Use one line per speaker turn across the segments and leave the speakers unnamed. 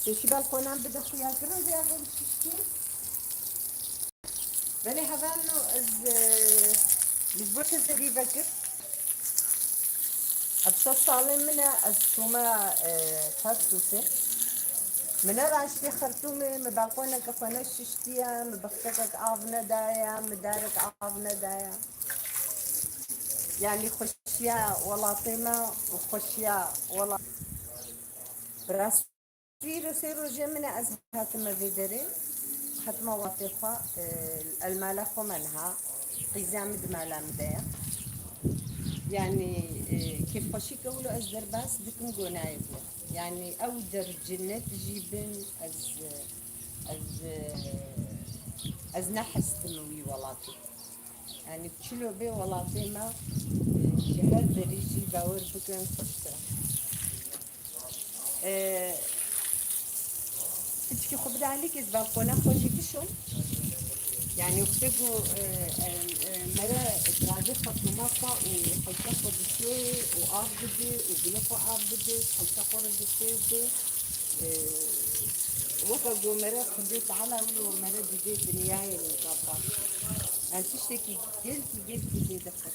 تشي بالقنان بدأ خويا كرم زي أقول شيء بني هذانو از مزبوط زي بكر أبصر صالم منا از توما خاصوسه من راشتي خرطومي مبالقونا كفانا ششتيا مبختك عافنا دايا مدارك عافنا دايا يعني خشيا ولا طيمة وخشيا ولا براس فيرو سيرو جمنا أزهات ما بيدري حتى ما وطيقة المالخ منها قيزام دمالا مدايا يعني كيف خشيك أولو أزدر باس دكم قنايب يعني أودر جنة جيبن از نحس دموي ولاتي يعني بتشلو بي ولاتي ما شهر دريجي باور بكن خشترا تشكي خبر عليك إذا بالقونا خوشي بشون يعني وكتبوا مرة دراسة خطوماتها وحلقة خدشة وأفضل وبلفة أفضل حلقة خدشة وكتبوا مرة خديت على مرة بديت نهاية الكابرا يعني تشتكي جلت زي دفتر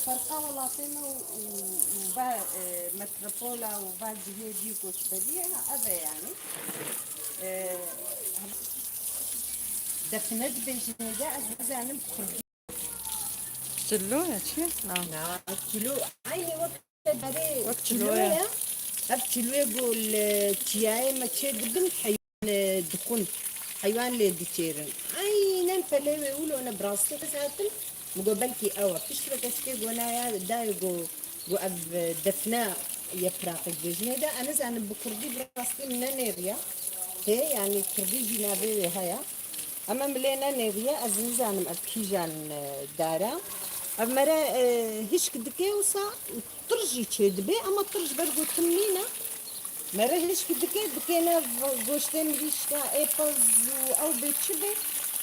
فرقة ولا قيمة وبا متروبولا وبا جهة ديكو شبابية هذا يعني دفنت بالجنيدة أزانم خردي
كيلو يا شي؟
نعم كيلو عيني وقت بري
وقت كيلو يا
هب كيلو يقول تياي ما تشي بدم حيوان دخون حيوان اللي ديتيرن عينا فلي يقولوا أنا براسي ساتم مقابلكي أو تشتري كشكي قنايا دايقو وأب دفنا يفراق الجنيدة أنا زانم بكردي براسي من نيريا هي يعني كردي جنابي هيا أما ملينا نيريا أزنزانم أبكيجان دارا أمرا هيش كدكي وصا ترجي تشد بي أما ترج برضو تمنينا مرة هيش كدكي بكينا غوشتين ريشتا إيبلز أو بيتشبه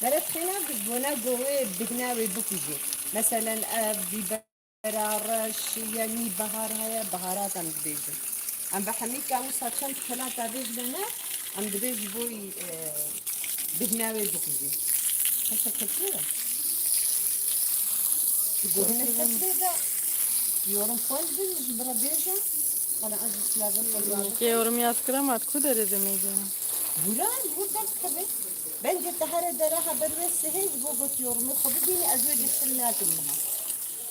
مرة بكينا بجونا جوه بجناوي بوكيجي مثلا ببرارش يعني بهار هيا بهارات عم دبيجي عم بحمي كاوسا كان ثلاثة بيج لنا عم دبيج بوي بجناوي بوكيجي هسه كتيرة تقولين التسبيحة yorum fazla beraberce bana acıslardan fazla.
Ki yorum yazkıramat kuda demeydi.
Bulan burada tabii. Bence tahara dara haber verse hiç bu got yorumu tabii beni az önce sinirlendim ha.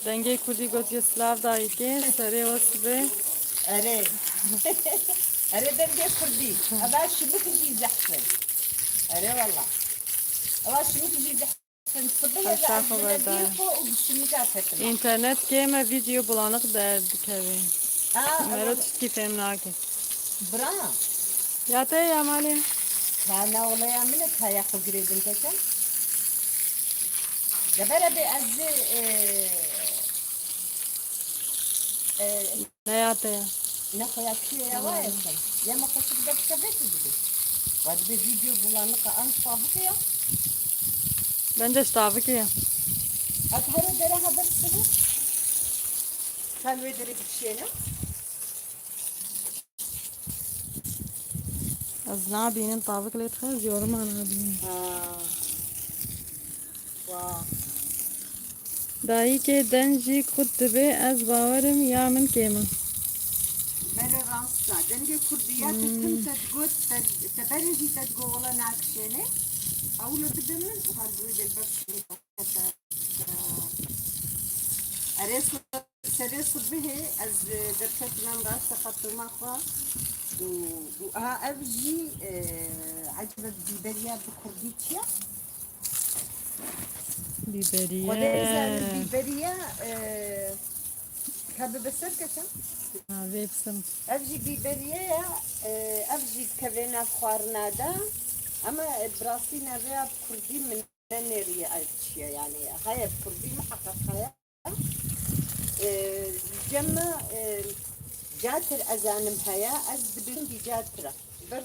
Denge kudi got yaslav da ki sare wasbe.
Are. Are denge kurdi. Aba şimdi kişi zahfen. Are valla. Aba şimdi kişi zahfen.
İnternet game video bulanık derdi kevi. Mero çitki femnaki.
Bra.
Ya te ya mali.
Kana olaya mine kaya kugredin keken. Ya bera be azze
ne ya te ya?
Ne kaya kiye ya var ya sen. Ya ma koşup da kafet gibi. Var bir video bulanık an sahibi ya.
Bence staffı ki ya.
Athara dere haber sıvı. Kalve dere bir şey ne?
Az ne benim tavuk letxez yorum anladım.
Wow.
Dahi ke denji khud be az bavarım ya min kema.
Bere ransta. Denge kurdiyat tüm tedgot teberizi tedgo ola nakşene. Avlu bidemin u halbuğu delbek سري صبه از دركت من راس خطو ماخوا وها ابجي عجبت بيبريا بكرديتيا
Biberiye.
وده بيبريا كاب بسر كشم
Vepsim.
ابجي بيبريا ابجي كفينا خوارنا دا اما براسي نبيا بكردي من نيريا اشياء يعني هاي بكردي محقق هاي جمع جاتر أزانم هيا أز بندي جاترة بر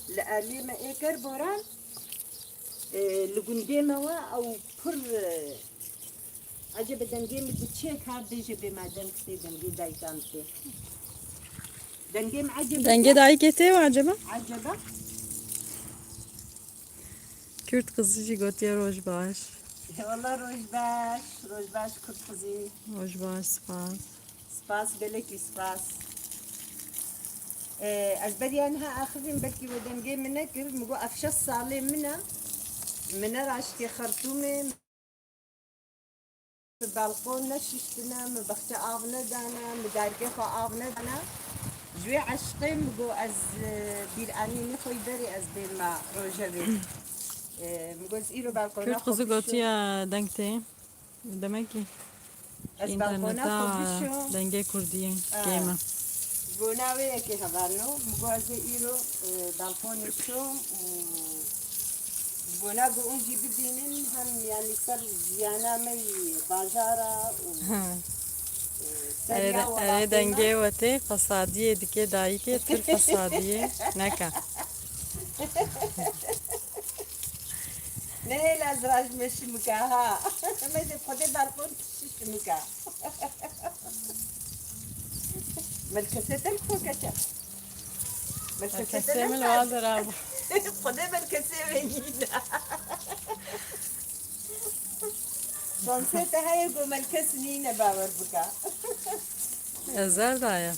لألي ما إيكر بوران لقندي موا أو كر acaba dengem mi çe kardeşe be madem ki denge daytanti. Dengem acaba.
Denge dahi kete var acaba?
Acaba.
Kürt kızı jigotiye rojbaş.
Valla rojbaş kurt kızı.
Rojbaş spas.
Spas belki spas. از بديانها آخذين بكي ودم جي منكر مجو أفشل صالح منا راشتي خرطومي بالقون نششتنا مبخت آفنا دانا مداركي خو آفنا دانا جوي عشقي مجو از بيراني نخوي بري از بين ما روجبي مجو إيرو بالقون
Kürt kızı gotiye denkte. Demek ki
از بالقون
internette
خو
denge kurdiye gema.
بوناوي كي هبارنو مغازي إيرو بالكون شو بونا اونجي بدينن هم يعني صار زيانا مي بازارا
Are denge vate fasadiye dike dahi ke Türk fasadiye neka.
نه لازراج مش مكاها ما دي خدي بالكون تشش مكا ملكسة الفوكة
Keseme lazır abi.
خدي بالكسة ويجينا صنصتها هاي يقول ملكسنينا باور بكا
Zerdaya.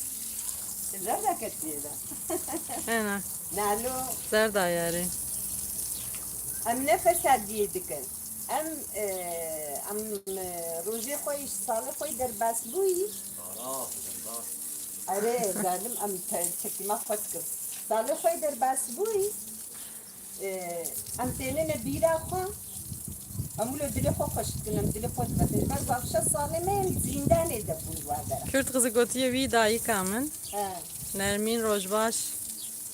زردا كتيرة
Ena.
نالو
Zerdaya.
ام نفس عدي دكن ام روجي خوي صالح خوي درباس بوي اره زالم ام تشكي ما فكر صالح خوي درباس بوي ام تنين بيرا خو امولو دلي خو خشت كنم دلي خو تبدل بس بخش صالح ما زندان دبوي وادرا
Kürt kızı gotiye vi dahi kamen.
ها
Nermin rojbaş.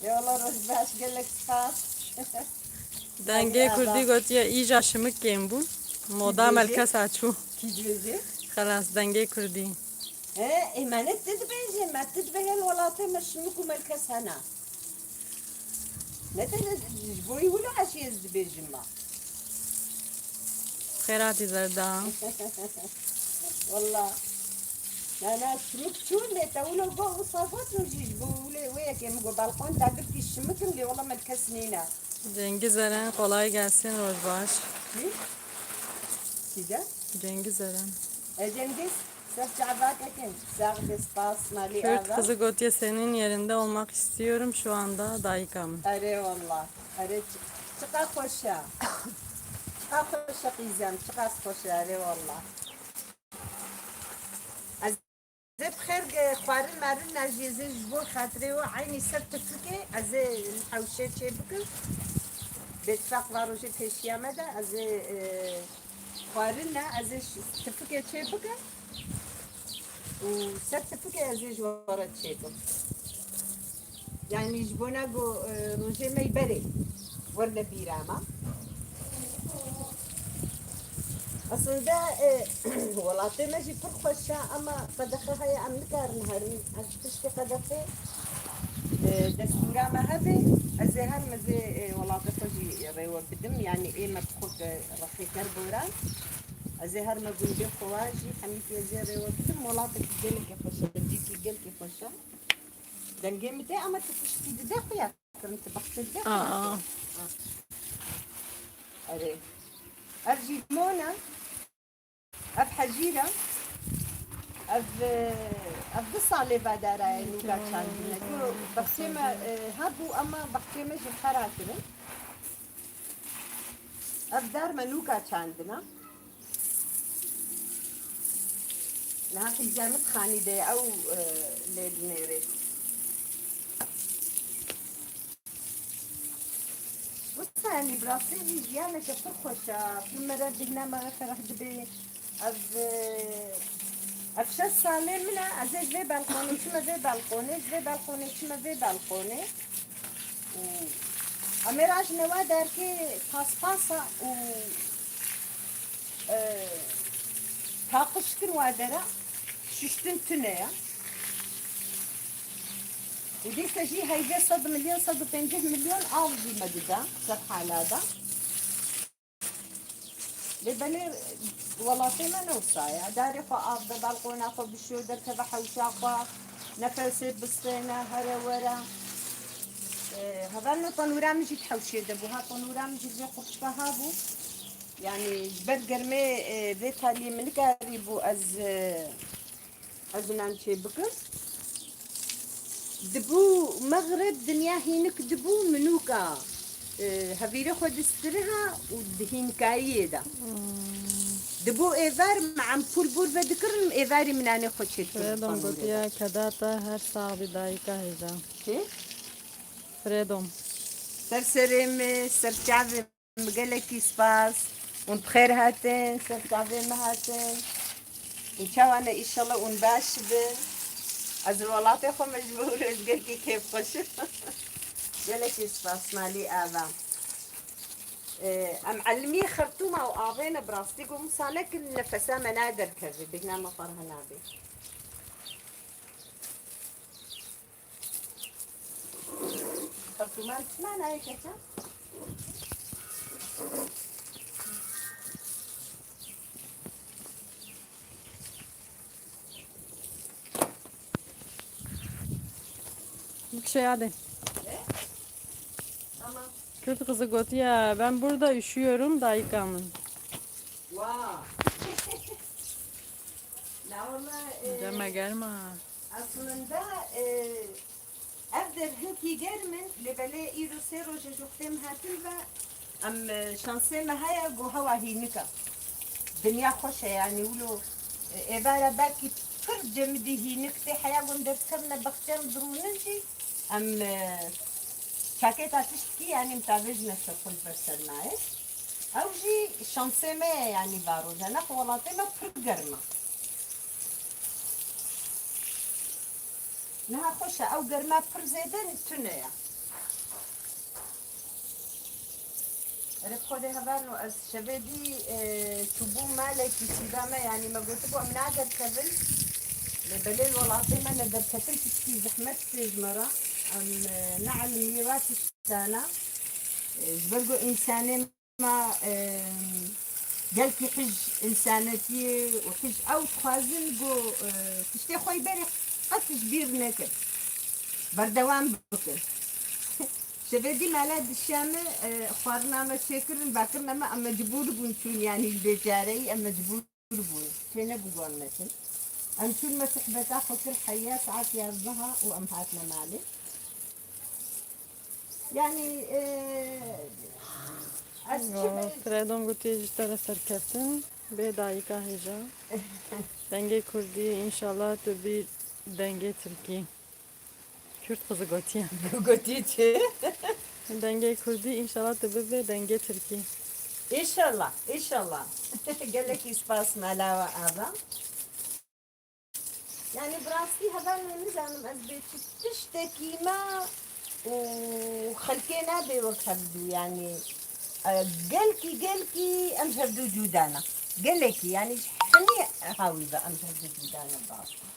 يا والله رجباش قال لك خاص
Denge kurdi gotiye ija şımık kem bu. Moda melkes açu.
كي جوزي
Khalas denge kurdi.
إيمانات تدبيجي ما تدبيه الولاطة مش مكو ملكس هنا مثلا جبوي ولا عشي يزدبيجي ما
Khairati zerda.
والله أنا شمك شو اللي تقولوا بقى صافات نجي جبوا وياك يمكو بالقون داقت الشمك اللي والله ملكس نينا
Cengiz Eren kolay gelsin rojbaş.
كده
Cengiz Eren.
جنجس سف جعبات أكين ساق بسباس مالي
Kürt
آغا
kızı gotiye senin yerinde olmak istiyorum şu anda dahi kamen.
أري والله أري شقا خوشا شقا خوشا قيزام شقا خوشا أري والله زي بخير خوارن مارن ناجيزي جبور خاطري وعيني سر تفكي أزي الحوشة شبكة بيتفاق واروجي تشيا مدى أزي خوارنا أزي تفكي شبكة وسر تفكي أزي جوارة شبكة يعني يجبونا جو روجي ما يبري ولا بيراما اصلا ده والله ماشي فرق الشا اما قدخها هي ام نكار نهارين تشتي قدخه دستورا ما هبي الزهر مزي والله تفجي ريوه بدم يعني ايه ما بخوك رخي كربورا الزهر ما قول بي خواجي حميتي زي ريوه بدم والله تجيلك كيفاش تجيكي جيل كيفاش دنجي متى اما تفشتي دخيا كنت بختي
Aa.
أري أرجي مونا أب حجيرة أب دصالي بدارا نوكا شاندنا جو بختيمة هابو أما بختيمة جبخراتنا أب دار منوكا شاندنا نها في جامعة خاني دي أو ليل نيري يعني براسي يعني كفر خوشا في مرة دينا ما فرح دبي أفشل سالم منا أزاج في بالكوني شما في بالكوني في بالكوني شما في بالكوني و أميراج نوا داركي باسباسا و تاقشكن وادرا ششتن تنيا ودي تجي هيدا 100 مليون 150 مليون أوزي مددا سبحان هذا لبني وڵاتێ منەوسایە دارێ خۆ ئاف دە باڵقۆنا خۆ بشێ دەرکەبە حەوشاخوا نەفەسێ بستێنە هەرە وەرە هەڤانە پەنورامیجی حەوشێ دەبوو ها پەنورامیجی بێ قوچکە هابوو يعني جبت قرمي بيتها اللي من قريب از نامشي بكر دبو مغرب دنيا هينك دبو منوكا هفيري خود استرها ودهين كايدا دبو ايفار مع بور فدكرن ايفاري من انا خود شيت
Freedom gotiya kadata her sabi daika heja.
شي
Freedom.
سرسرم سرچاوي مقلكي سباس بخير هاتين سرچاوي هاتين ان شاء الله ان شاء الله ونباش از الولات خو مجبور ازقلكي كيف خوش قلكي سباس مالي آبا ام علمي خرطومة وآبينا براستي قوم صالك النفسة منادر كذي بقنا مطرها نابي خرطومان تسمعنا هيك كذا
Bir şey hadi.
Tamam.
Kürt kızı gotiya ben burada üşüyorum daikamın.
واو لا والله
Cema gelme.
aslında evder hınki germin lebele iru sero jejuktem hatin ve am şanse mahaya go hava hinika dünya hoşa yani ulu evara belki kır cemdi hinikte haya göndertkarna bakacağım durununci am şaket atışki yani mtavej neşakul bersermaye avji şanse me yani varo jana xolate me pır germa نها خوشة أو قرما برزيدن تنيا رب خودي هبانو از شبابي شبو مالكي سيدامة يعني ما قلت بو من عدد كفل بليل والعظيمة ندر كفل تشكي زحمة جمرة أم نعلم ميرات السنة جبرقو إنساني ما قالكي حج إنسانتي وحج أو تخازن قو تشتي خوي بري قد تشبير نكر بردوام بكر شبدي مالاد الشام خوارنا ما شكرن باكرنا ما أما جبور بونشون يعني البيجاري أما جبور بون فينا بقول مثل أنشون ما سحبتها فكر حياة ساعات يرضها وأمهاتنا مالي يعني
Freedom gotiya jitara serkeftin. Be daika heja. Denge kurdi inşallah tu bir denge Türkiye. Kürt kızı gotiya.
قلتي
Denge kurdi inşallah tu bir denge Türkiye.
إن شاء الله إن شاء الله قال لك يسباس مالا هذا يعني براستي هذا النظام أزبيت تشتكي ما وخلكينا بوقت هبدو يعني قالكي أم هبدو جودانا قالكي يعني حني هاوية أم هبدو جودانا براستي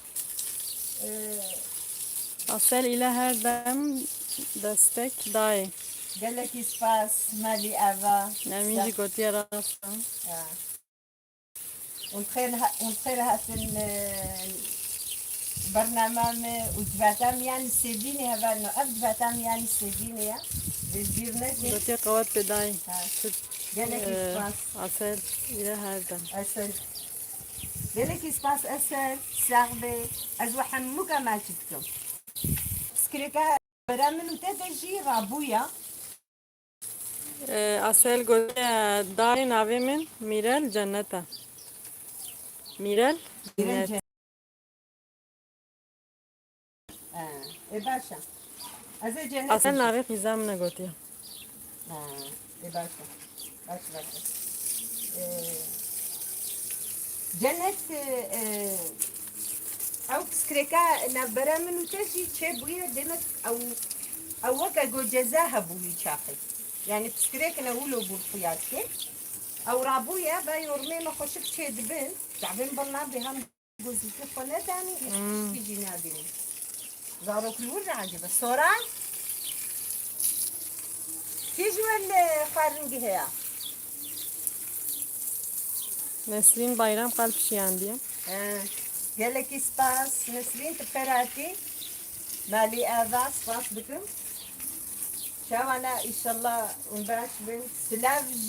Asel ile her dem destek dahi.
قال لك يسباس مالي أبا
Nemici gotiya rastan.
ونخيرها في برنامج وجباتام يعني السيديني هبانو أبجباتام يعني السيديني يا بالجيرنات
Gotiya kavat be dahi.
قال لك إسباس
Asel ile her dem.
أسد قال لك إسباس أسد ساغبي أزوى حموكا ما شفتم سكريكا برامن وتدجي رابويا
Asel gotiya dahi navimin Mirel cennete. Mirel cennet.
إيه باشا أزي جنة
Asel navet nizamına gotiya.
إيه باشا باشا جنة أو سكريكا نبرا منو تجي تشبويا دمك أو وكا جو جزاها بوي شاخي يعني بسكريك نقولو بالخياتك أو رابويا با يورمي ما خوشك شي دبن تعبين بالله بهم جوزي كفنا تاني في جنابين زارو كلور عجبة سوران كيجوا الخارنجي هيا
Nesrin bayram kalp şiyan diye.
gelek ispas Nesrin tferati mali avas fas bikim. شاوانا إن شاء الله ونباش بنت سلافج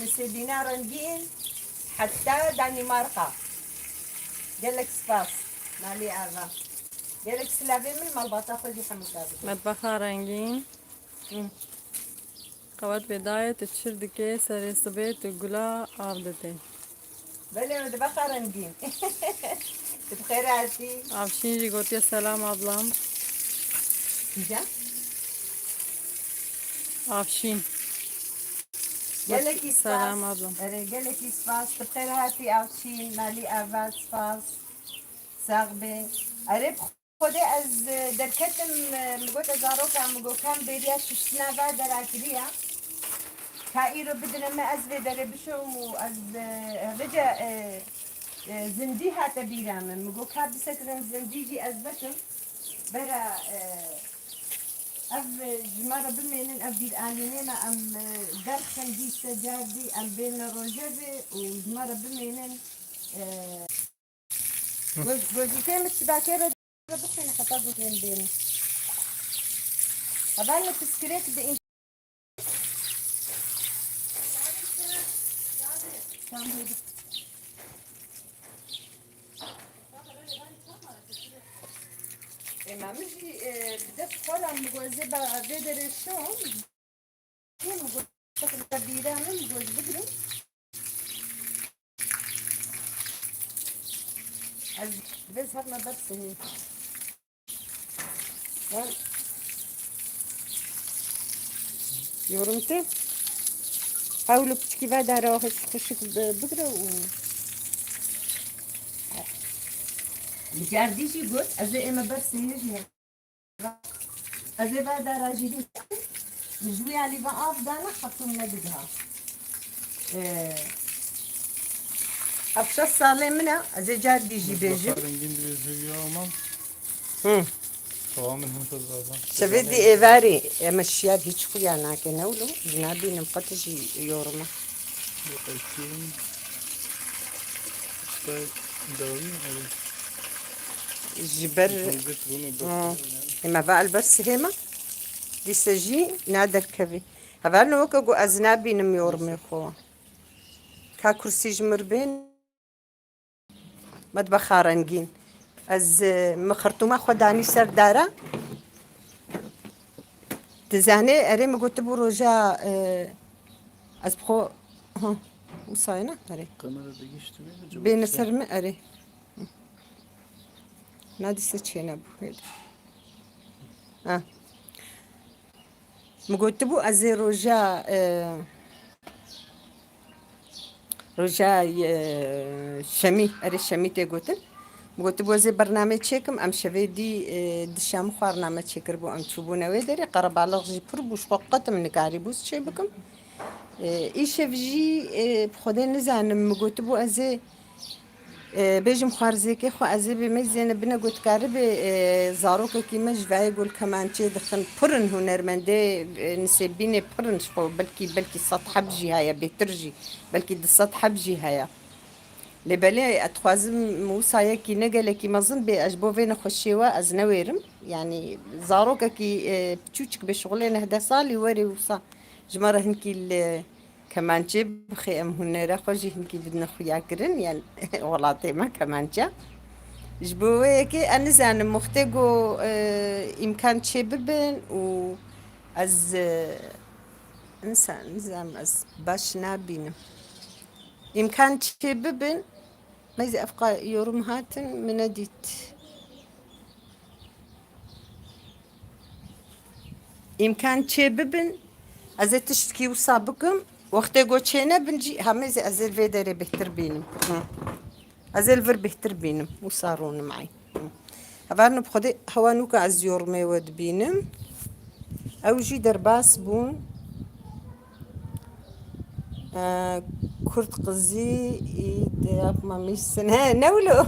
نسيبينا رنجين حتى دنماركا قال لك سباس مالي أغا قال لك سلافي من مالباطا خذي حمكابي
Matbaxa rengin. Qavat bedayet çirdike seri sıbet gula avdete.
بلي مدبخة رنجين بخيراتي
Avşin ji gotiye selam ablam.
جا
Avşin.
قال لك
سلام ablam.
قال لك سباس بخيراتي أوشين مالي أغا سباس ساغبي أريب خودي از دركتم مقول زاروكا مقول كان بيريا ششنا بعد راكريا كايرو بدنا ما أزبي دري بشو از رجع زنديها تبيرا من مقول كاب سكرن زنديجي أزبشم برا أف جمارة بمينن أبدي الآلينين أم درخن دي سجادي أم بين الرجبي وجمارة بمينن جوزيتين الشباكيرة بخينا حتى جوزين بيني أبالك تسكريك دي ما مشي بدأت خلا مجوزة بدر الشوم كين مجوزة كبيرة من مجوزة بدرو بس هذا بس هي يورمتي حاولوا كيف داروا خشك بدرو مجارديش يقول أزي إما بس يجي أزي بعد راجلين نجوي على بقى دانا حطونا بدها أبشر صالي منها أزي جاردي يجي بيجي
رنگین bir hülya olmam. Tamamen hıntızadan.
شبدي إيفاري أما الشياب هيك خويا أنا كنولو جنابي نمقتش يورما
Bakayım. İşte davi öyle.
جبر
Konzet bunu
إما بقى البرس هما دي سجي نادر كبي هبال نوكا جو أزنابي نم يورمي خوا كا كرسي جمر بين مطبخ رنگين از مخرطومة خداني سردارة تزاني أري مقلت بروجا از بخو وصاينا أري
kamerada geçti mi?
بين سرمي أري نادي سچينا بو مقلت بو از روجا رجا شمي أري شمي تقولن قلت بوزي برنامج شكم أم شفيدي دشام برنامج شكر بو أم تشوفونا ويدري قرب على غزي بربوش وقت من كاريبوس شي بكم إيش فيجي بخدين نزان قلت بو أزي بيجم خارزيكي خو أزي بمزين بنا قلت كارب زاروك كيما جفاي يقول كمان شي دخن برن هنرمندي نسيبيني برن شقو بلكي سطح بجي هيا بيترجي بلكي دي سطح بجي هيا لبالي أتخوازم موسايا كي نقل كي مظن بأجبو فين خشيوا أزنويرم يعني زاروك كي بتشوشك بشغلين هدا صالي وري وصا جمرة هنكي كمان جيب بخي أم هنرا خوجي هنكي بدنا خويا كرن يعني والله ما كمان جا جبوه كي أنزان مختقو إمكان شي ببن و از إنسان نزام از باش نابينم إمكان شي ببن ما إذا أبقى يورم هاتن من ديت إمكان شي ببن أزي تشتكي وصابكم وقتی گوچینه بنجی همه ازل ویدره بهتر بینم ازل ور بهتر بینم و صارون معي هفرنو بخدي هوانوك از يورمي ود بینم او جي درباس بون كرت قزي ياب ما مش سنة نولو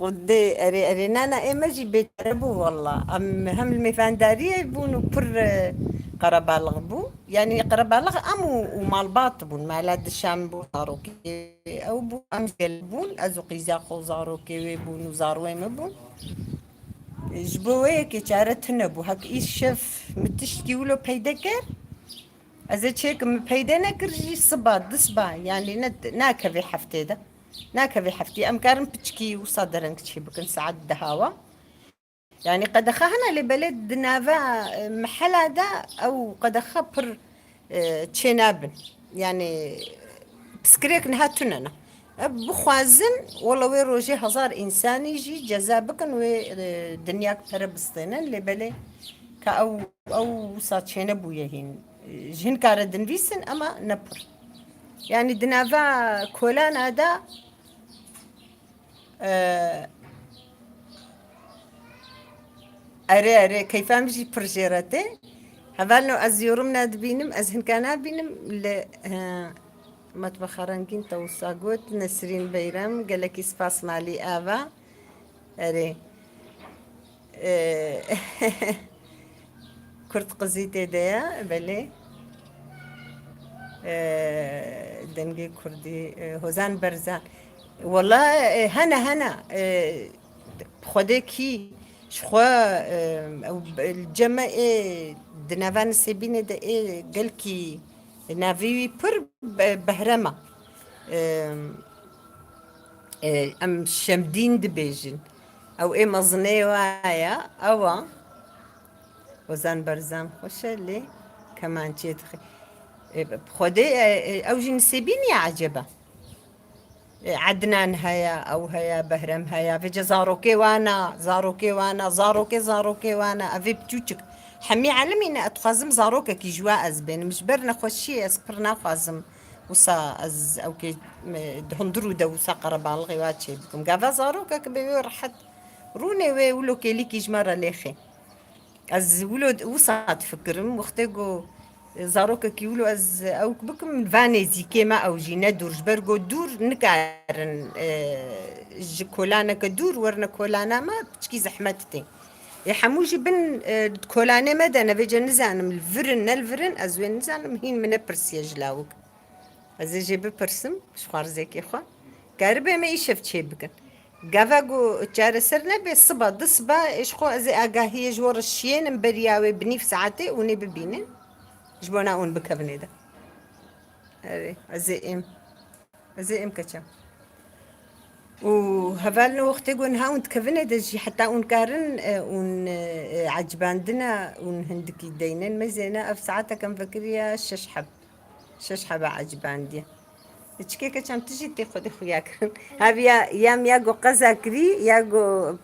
ودي أرينانا إيماجي بيتربو والله هم المفاندارية يبونوا بر قربالغ بو يعني قربالغ أمو ومالباط بون مالاد الشام بو زاروكي أو بو أم بون أزوقي زاخو زاروكي ويبون وزاروي مبون جبوه كي چارتنا بو هك إيش شف متشكي ولو بيدكر أزا تشيك مبيدا نكرجي صبا دصبا يعني ناكا في حفتي ده ناكا في حفتي أم كارم بتشكي وصدرن كتشي بكن ساعات دهاوة يعني قد خهنا لبلد نافا محلا ده أو قد خبر تشينابن يعني بسكريك نهاتنا بخوازن والله وي روجي هزار إنسان يجي جذابكن ودنياك تربستينن لبلد كأو ساتشينا بويهين جهن كارا دنفيسن أما نبر يعني دنافا كولان هذا أري كيف أمشي برجيرتي هبالنو أز يورمنا دبينم أز هن كانا بينم مطبخ رنگين توساقوت نسرين بيرم قالك سباس مالي آبا أري كرت قزيتي ديا بلي دنجي كردي هوزان برزان والله هنا خدكي شخوا الجمع دنافان سبينة ده قالكي نافي بر بهرمة أم شمدين دبيجن أو مزني وايا أو وزان برزان خوش اللي كمان تخي بخدي أو جنسبيني عجبة عدنان هيا أو هيا بهرم هيا في جزاروكي وانا زاروكي وانا أفي بتوتك حمي علمينا أتخازم زاروكا كي جوا أزبين مش برنا خوشي أسبرنا خازم وسا أز أو كي دهندرو دا وسا قربان الغيوات شي بكم قافا زاروكا كبيرو رحت روني ويولو كيلي كي جمارة ليخي از ولد وسا تفكرم وقتكو زاروكا كيولو از او بكم فانيزي كيما او جينا دور جبرغو دور نكارن كولانا كدور ورنا كولانا ما بتشكي زحمتتي يا حموجي بن كولانا مدى انا بيجا نزانم الفرن ازوين نزانم هين من برسيا جلاوك از جيب برسم شخار زيك يا خوا كاربه ما يشفت شي بكن قافاقو تجار سرنا بالصبا دصبا إشخو أزي أقاهي جور الشين مبرياوي بنيف ساعتي وني ببينن جبونا اون بكبني ده أزي إم كتشا وهفالنا وقتي قون هاون تكفني ده جي حتى اون كارن اون عجبان دنا اون هندكي دينن مزينا أف ساعتها كان فكريا ششحب عجبان دي تشكيكا كم تجي تاخذ خوياك هابيا يام ياغو قزاكري ياغو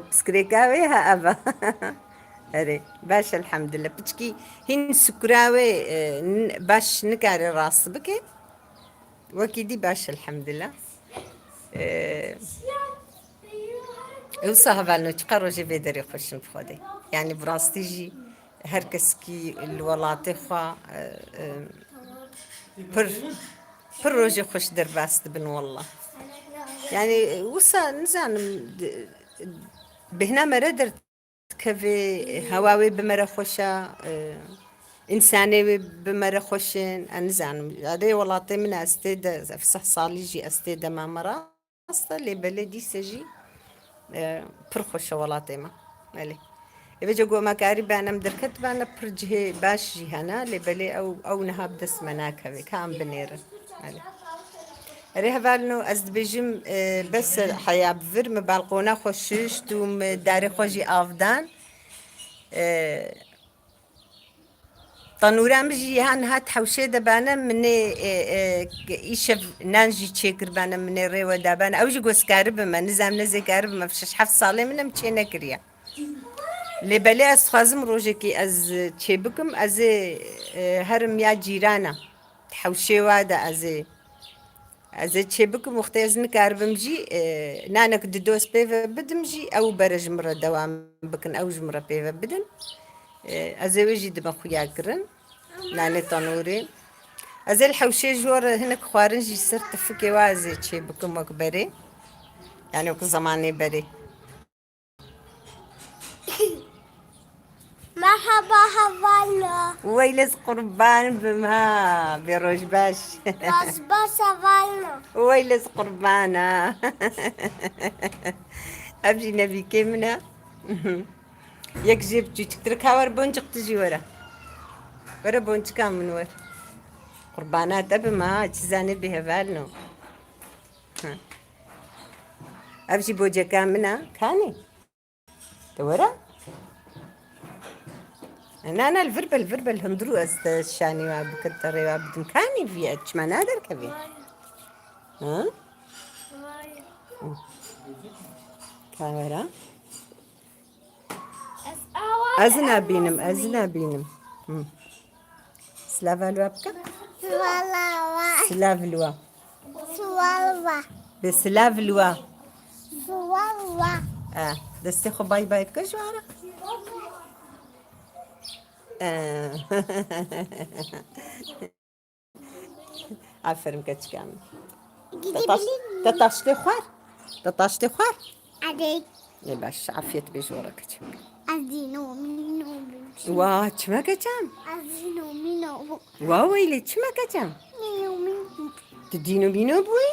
بسكريكاوي ها ابا اري باش الحمد لله بتشكي هين سكراوي باش نكاري راس بكي وكيدي باش الحمد لله وصاها بالنا تقرو جي بيدري خوش بخودي يعني براستيجي هركسكي الولاطي خوا بروجي خوش درباست بن والله يعني وصا نزان بهنا مرة كفي هواوي بمرة خوشة إنساني بمرة خوشين أنزان هذا والله من أستيد في صح صالي جي أستيد ما مرة أصلا اللي بلدي سجي برخوشة والله ما علي يبجي جو مكاري بأنا مدركت بأنا برجه باش جي هنا لبلي أو نهاب دس مناكبي كام بنيرة ريها بالنو أزد بيجم بس حياة بفر مبالقونا خوشش توم داري خوشي آفدان طنورا مجي هان هات حوشي دبانا مني إيشف نانجي تشيكر بانا مني ريوة دابانا أوجي قوس كارب ما نزام نزي كارب ما فشش حف صالي منا متشينا كريا اللي بلي أسخازم روجكي أز تشيبكم أز هرم يا جيرانا حوشي وادا أز تشيبكم وقتازن كاربمجي نانك ددوس بيفا بدمجي أو برج مرة دوام بكن أو جمرة بيفا بدن أز وجي دم خويا كرن ناني طنوري أز الحوشي جور هناك خوارنجي صرت فكي وازي تشيبكم وكبري يعني وكل زماني بري.
مرحبا حوالا.
ويلس قربان بما بروج باش.
رزبا سفاينا.
ويلس قربانا. أبجي نبي كمنا. يك جبت تتركها ور بونجك تجي ورا. ورا بونجك من ور. قربانات أبي ما تزاني بها بالنو. أبجي بوجه كامنا كاني. تورا. أنا الفربل هندرو الشاني وابكتري وابدم كاني في أتش ما نادر كبير. ها؟ كاميرا. أزنا بينم. سلافا لوا بكا؟
سوالوا.
سلاف لوا.
سوالوا.
بسلاف لوا.
سوالوا.
دستي خو باي باي كجوارا. عفرم كتكامل. تطاشتي خوار.
عليك.
يا باش عفيت بجورك.
أزينو مينو.
واه تشما كتام.
أزينو مينو.
ويلي تشما كتام.
مينو.
تدينو بينو بوي.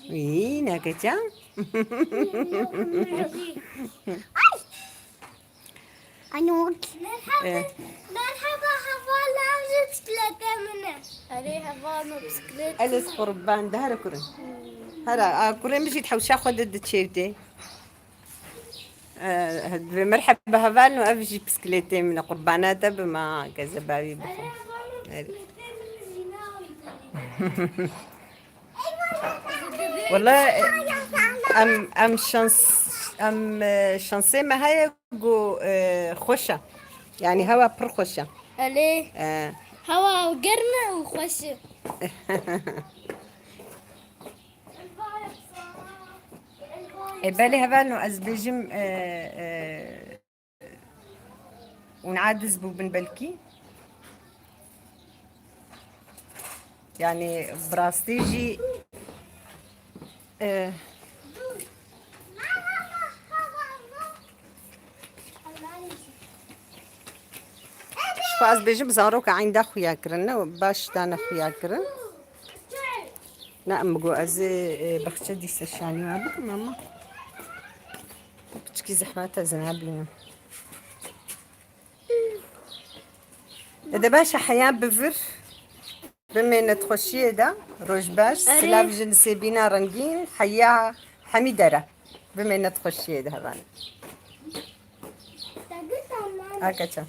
وي ناكتام.
أنوك. مرحبا حوالا بسكليتة منه. عليها حوالا بسكليتة.
أليس قربان ده هلا كورن. هلا كورن مشيت حوشا خدت تشيرتي. مرحبا هفان وأفجي بسكليتي من قربانات بما كذا بابي بخم. والله ام شانسي ما هي جو خوشة يعني هوا بر خوشة.
عليه. هوا وقرنا وخش.
بالي هبانو أزبجم ونعادز بن بلكي يعني براستيجي شفاز بيجم زاروك عند خويا كرنا باش دانا خويا كرن نعم جو أزي بختي دي سشاني وابك ماما بتشكي زحمات زنابين إذا باش حياة بفر بما تخشي دا روج باش سلاف جنسي بينا رنجين حياة حميدرة بما تخشي دا هبان هكذا